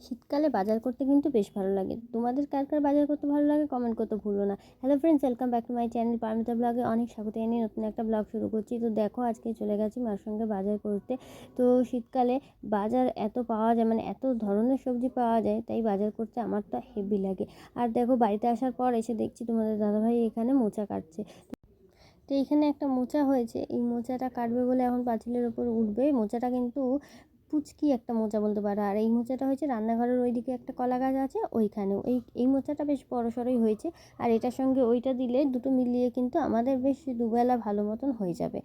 শীতকালে বাজার করতে কিন্তু বেশ ভালো লাগে। তোমাদের কার কার বাজার করতে ভালো লাগে কমেন্ট করতে ভুলো না। Hello friends, welcome back to my channel Paromita ব্লগে। অনেক স্বাগত জানিয়ে নতুন একটা ব্লগ শুরু করছি। তো দেখো, আজকে চলে গেছি মার সঙ্গে বাজার করতে। তো শীতকালে বাজার এত পাওয়া যায়, মানে এত ধরনের সবজি পাওয়া যায়, তাই বাজার করতে আমার তো হেভি লাগে। আর দেখো, বাড়িতে আসার পর এসে দেখছি তোমাদের দাদাভাই এখানে মোচা কাটছে। তো এইখানে একটা মোচা হয়েছে, এই মোচাটা কাটবে বলে এখন পাঁচিলের ওপর উঠবে। মোচাটা কিন্তু পুচকি একটা মোচা বলতে পারো। আর এই মোচাটা হয়েছে রান্নাঘরের ওইদিকে একটা কলা গাছ আছে, ওইখানেও এই মোচাটা বেশ বড়সড়ই হয়েছে। আর এটার সঙ্গে ওইটা দিলে দুটো মিলিয়ে কিন্তু আমাদের বেশ দুবেলা ভালো মতন হয়ে যাবে।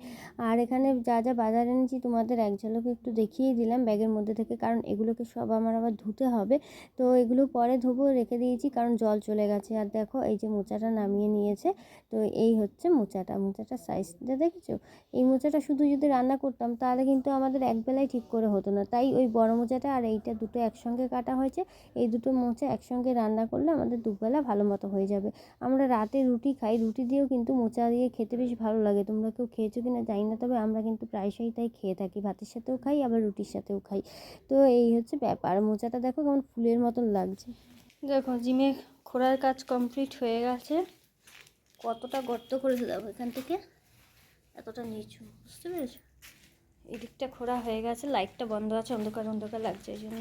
আর এখানে যা যা বাজার এনেছি তোমাদের এক ঝলকে একটু দেখিয়ে দিলাম ব্যাগের মধ্যে থেকে, কারণ এগুলোকে সব আমার আবার ধুতে হবে। তো এগুলো পরে ধোবো, রেখে দিয়েছি কারণ জল চলে গেছে। আর দেখো, এই যে মোচাটা নামিয়ে নিয়েছে। তো এই হচ্ছে মোচাটার সাইজটা দেখেছো? এই মোচাটা শুধু যদি রান্না করতাম তাহলে কিন্তু আমাদের একবেলায় ঠিক করে হতো না, তাই ওই বড় মোচাটা আর এইটা দুটো একসঙ্গে কাটা হয়েছে। এই দুটো মোচা একসঙ্গে রান্না করলে আমাদের দুবেলা ভালো মতো হয়ে যাবে। আমরা রাতে রুটি খাই, রুটি দিয়েও কিন্তু মোচা দিয়ে খেতে বেশ ভালো লাগে। তোমরা কেউ খেয়েছো কি না জানি না, তবে আমরা কিন্তু প্রায়শই তাই খেয়ে থাকি। ভাতের সাথেও খাই, আবার রুটির সাথেও খাই। তো এই হচ্ছে ব্যাপার। মোচাটা দেখো কেমন ফুলের মতন লাগছে। দেখো, জিমে খোঁড়ার কাজ কমপ্লিট হয়ে গেছে। কতটা গর্ত করেছে দেখো, এখান থেকে এতটা নিচু, বুঝতে পেরেছো? এই দিকটা খোঁড়া হয়ে গেছে, লাইটটা বন্ধ আছে, অন্ধকার অন্ধকার লাগছে এই জন্য।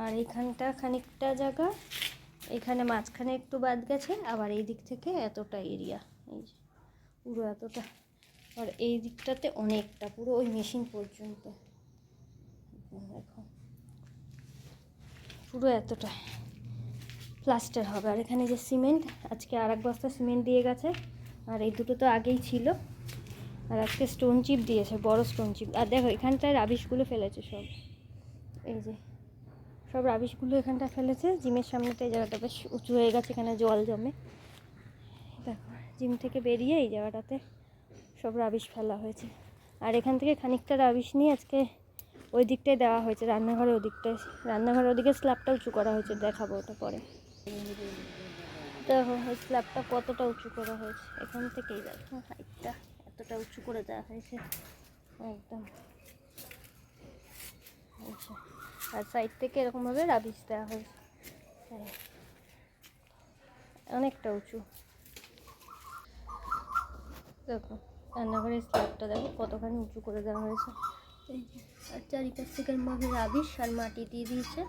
আর এইখানটা খানিকটা জায়গা, এখানে মাঝখানে একটু বাদ গেছে, আবার এই দিক থেকে এতটা এরিয়া, এই যে পুরো এতটা। আর এই দিকটাতে অনেকটা, পুরো ওই মেশিন পর্যন্ত দেখো, পুরো এতটা প্লাস্টার হবে। আর এখানে যে সিমেন্ট, আজকে আর এক বস্তা সিমেন্ট দিয়ে গেছে। আর এই দুটো তো আগেই ছিল। আর আজকে স্টোন চিপ দিয়েছে, বড় স্টোন চিপ। আর দেখো, এখানটায় রাবিশগুলো ফেলেছে সব, এই যে সব রাবিশগুলো এখানটা ফেলেছে। জিমের সামনেতে এই জায়গাটা বেশ উঁচু হয়ে গেছে, এখানে জল জমে। দেখো, জিম থেকে বেরিয়ে এই জায়গাটাতে সব রাবিশ ফেলা হয়েছে। আর এখান থেকে খানিকটা রাবিশ নিয়ে আজকে ওই দিকটায় দেওয়া হয়েছে, রান্নাঘরের ওদিকটায়। রান্নাঘরের ওদিকে স্ল্যাবটা উঁচু করা হয়েছে, দেখাবো ওটা পরে। দেখো ওই স্ল্যাবটা কতটা উঁচু করা হয়েছে, এখান থেকেই দেখো হাইটটা এতটা উঁচু করে দেওয়া হয়েছে একদম। আচ্ছা, আর সাইড থেকে এরকমভাবে রাবিশ দেওয়া হয়েছে, অনেকটা উঁচু। দেখো রান্নাঘরের স্ল্যাবটা দেখো কতখানি উঁচু করে দেওয়া হয়েছে, এই যে। আর চারিপাশ থেকে ভাবে রাবিশ আর মাটি দিয়ে দিয়েছে,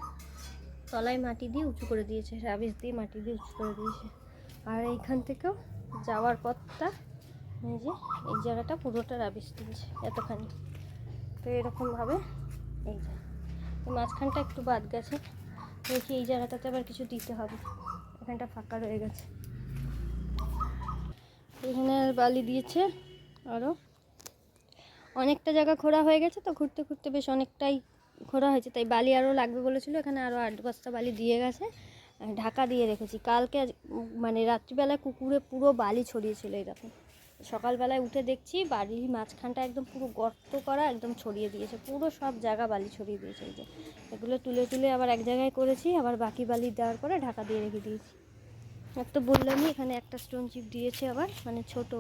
তলায় মাটি দিয়ে উঁচু করে দিয়েছে, রাবিশ দিয়ে মাটি দিয়ে উঁচু করে দিয়েছে। আর এইখান থেকেও যাওয়ার পথটা, এই যে এই জায়গাটা পুরোটা রাবিশ দিয়েছে এতখানি। তো এরকমভাবে এই যে মাঝখানটা একটু বাদ গেছে, দেখি এই জায়গাটাতে আবার কিছু দিতে হবে, এখানটা ফাঁকা রয়ে গেছে। এখানে বালি দিয়েছে, আরও অনেকটা জায়গা খোঁড়া হয়ে গেছে। তো ঘুরতে ঘুরতে বেশ অনেকটাই খোঁড়া হয়েছে, তাই বালি আরও লাগবে বলেছিল। এখানে আরও 8 বস্তা বালি দিয়ে গেছে, ঢাকা দিয়ে রেখেছি। কালকে মানে রাত্রিবেলায় কুকুরে পুরো বালি ছড়িয়েছিল, এই দেখো। সকালবেলায় উঠে দেখছি বাড়ির মাঝখানটা একদম পুরো গর্ত করা, একদম ছড়িয়ে দিয়েছে, পুরো সব জায়গা বালি ছড়িয়ে দিয়েছে। এই যে এগুলো তুলে তুলে আবার এক জায়গায় করেছি, আবার বাকি বালি দেওয়ার পরে ঢাকা দিয়ে রেখে দিয়েছি। একটা বললামই, এখানে একটা স্টোন চিপ দিয়েছে আবার, মানে ছোট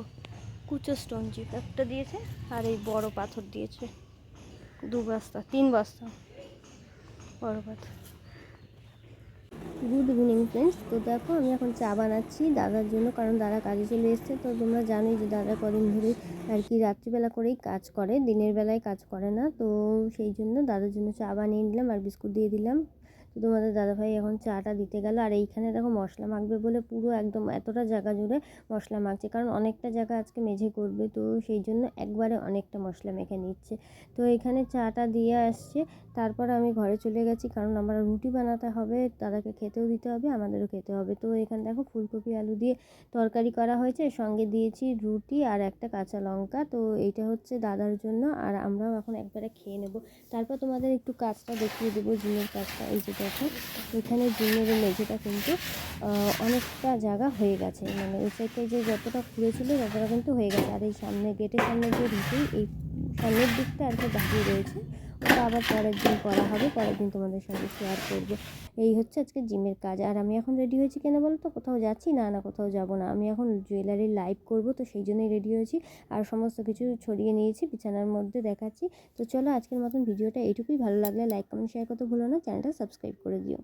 কুচো স্টোন চিপ একটা দিয়েছে, আর এই বড় পাথর দিয়েছে 2 বস্তা 3 বস্তা বড় পাথর। Good evening friends. তো দেখো, আমি এখন চা বানাচ্ছি দাদার জন্য, কারণ দাদা কাজে চলে এসছে। তো তোমরা জানোই যে দাদা কদিন ধরে আর কি রাত্রিবেলা করেই কাজ করে, দিনের বেলায় কাজ করে না। তো সেই জন্য দাদার জন্য চা বানিয়ে দিলাম আর বিস্কুট দিয়ে দিলাম। তো তোমাদের দাদাভাই এখন চাটা দিতে গেল। আর এইখানে দেখো মশলা মাখবে বলে পুরো একদম এতটা জায়গা জুড়ে মশলা মাখছে, কারণ অনেকটা জায়গা আজকে মেঝে করবে। তো সেই জন্য একবারে অনেকটা মশলা মেখে নিচ্ছে। তো এখানে চাটা দিয়ে আসছে, তারপর আমি ঘরে চলে গেছি, কারণ আমার রুটি বানাতে হবে, দাদাকে খেতেও দিতে হবে, আমাদেরও খেতে হবে। তো এখানে দেখো ফুলকপি আলু দিয়ে তরকারি করা হয়েছে, সঙ্গে দিয়েছি রুটি আর একটা কাঁচা লঙ্কা। তো এইটা হচ্ছে দাদার জন্য, আর আমরাও এখন একবারে খেয়ে নেব। তারপর তোমাদের একটু কাজটা দেখিয়ে দেবো, জিমের কাজটা। এই যে দেখো, এখানে জিমের মেঝেটা কিন্তু অনেকটা জায়গা হয়ে গেছে, মানে ওই সাইডে যে যতটা খুঁড়েছিল ততটা কিন্তু হয়ে গেছে। আর এই সামনে গেটের সামনে যে রুটি, এই সামনের দিকটা আর কি বাকি রয়েছে, ওটা আবার পরের দিন করা হবে, পরের দিন তোমাদের সঙ্গে শেয়ার করব। এই হচ্ছে আজকে জিমের কাজ। আর আমি এখন রেডি হয়েছি কেন বলো তো? কোথাও যাচ্ছি না, না কোথাও যাব না, আমি এখন জুয়েলারি লাইভ করব, তো সেই জন্যই রেডি হয়েছি। আর সমস্ত কিছু ছড়িয়ে নিয়েছি বিছানার মধ্যে, দেখাচ্ছি। তো চলো আজকের মতন ভিডিওটা এইটুকুই। ভালো লাগলে লাইক কমেন্ট শেয়ার করতে ভুলো না, চ্যানেলটা সাবস্ক্রাইব করে দিও।